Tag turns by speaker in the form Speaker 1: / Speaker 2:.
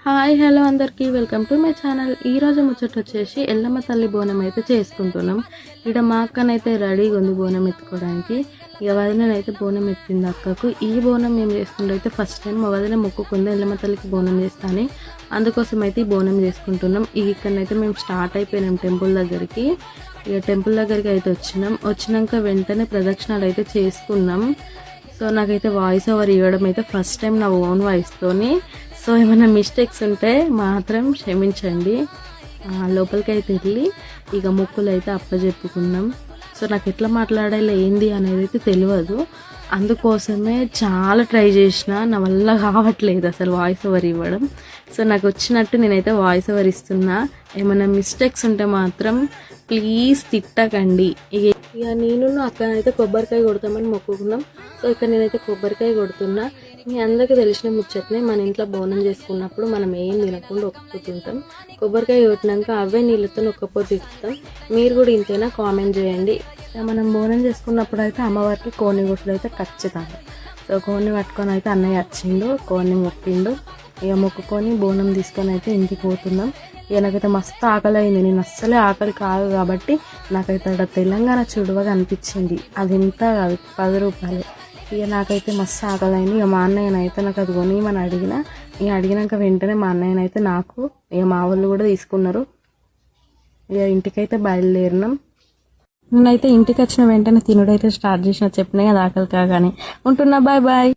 Speaker 1: Hi hello అందరికీ welcome to my channel. ఈరోజు ముచ్చట వచ్చేసి ఎల్లమ్మ తల్లి బోనం అయితే చేసుకుంటున్నాం. ఇక్కడ మా అక్కనైతే రెడీగా ఉంది బోనం ఎత్తుకోవడానికి. ఇక వదినైతే బోనం ఎత్తింది అక్కకు. ఈ బోనం మేము చేసుకుంటూ అయితే ఫస్ట్ టైం మా వదిన మొక్కుకుంది ఎల్లమ్మ తల్లికి బోనం చేస్తాను, అందుకోసం అయితే ఈ బోనం చేసుకుంటున్నాం. ఇక్కడనైతే మేము స్టార్ట్ అయిపోయినాం టెంపుల్ దగ్గరికి. ఇక టెంపుల్ దగ్గరికి అయితే వచ్చినాక వెంటనే ప్రదక్షిణాలు అయితే చేసుకున్నాం. సో నాకైతే వాయిస్ ఓవర్ ఇవ్వడం అయితే ఫస్ట్ టైం నా ఓన్ వాయిస్తోని. సో ఏమైనా మిస్టేక్స్ ఉంటే మాత్రం క్షమించండి. లోపలికి అయితే వెళ్ళి ఇక మొక్కులు అయితే అప్పచెప్పుకున్నాం. సో నాకు ఎట్లా మాట్లాడాలి ఏంది అనేది అయితే తెలియదు, అందుకోసమే చాలా ట్రై చేసిన, నా వల్ల కావట్లేదు అసలు వాయిస్ ఓవర్ ఇవ్వడం. సో నాకు వచ్చినట్టు నేనైతే వాయిస్ ఓవర్ ఇస్తున్నా. ఏమైనా మిస్టేక్స్ ఉంటే మాత్రం ప్లీజ్ తిట్టకండి. ఇక నేను అక్కనైతే కొబ్బరికాయ కొడతామని మొక్కుకున్నాం. సో ఇక్కడ నేనైతే కొబ్బరికాయ కొడుతున్నా. మీ అందరికీ తెలిసిన ముచ్చట్నే, మన ఇంట్లో బోనం చేసుకున్నప్పుడు మనం ఏం తినకుండా ఒక్కపోతుంటాం. కొబ్బరికాయ కొట్టినాక అవే నీళ్ళతో ఒక్కపోతే ఇస్తాం. మీరు కూడా ఇంతేనా కామెంట్ చేయండి. మనం బోనం చేసుకున్నప్పుడు అయితే అమ్మవారికి కోని గుడ్లు అయితే ఖచ్చితంగా. సో కోని పట్టుకొని అయితే అన్నయ్య వచ్చిండు, కోని మొక్కిండు. ఇక మొక్కుకొని బోనం తీసుకొని అయితే ఇంటికి పోతున్నాం. ఇక నాకైతే మస్తు ఆకలి అయింది. నేను అస్సలే ఆకలి కాదు కాబట్టి నాకైతే అక్కడ తెలంగాణ చుడువగా అనిపించింది. అది ఎంత కాదు, 10 రూపాయలు. ఇక నాకైతే మస్తు ఆకలి అయింది. ఇక మా అన్నయ్యనైతే నాకు అది కొనిమని అడిగిన. ఇక అడిగినాక వెంటనే మా అన్నయ్యనైతే నాకు, ఇక మా వాళ్ళు కూడా తీసుకున్నారు. ఇక ఇంటికైతే బయలుదేరినాం. నేనైతే ఇంటికి వచ్చిన వెంటనే తినుడైతే స్టార్ట్ చేసిన, చెప్పినా కదా ఆకలి కాగానే. ఉంటున్నా, బాయ్ బాయ్.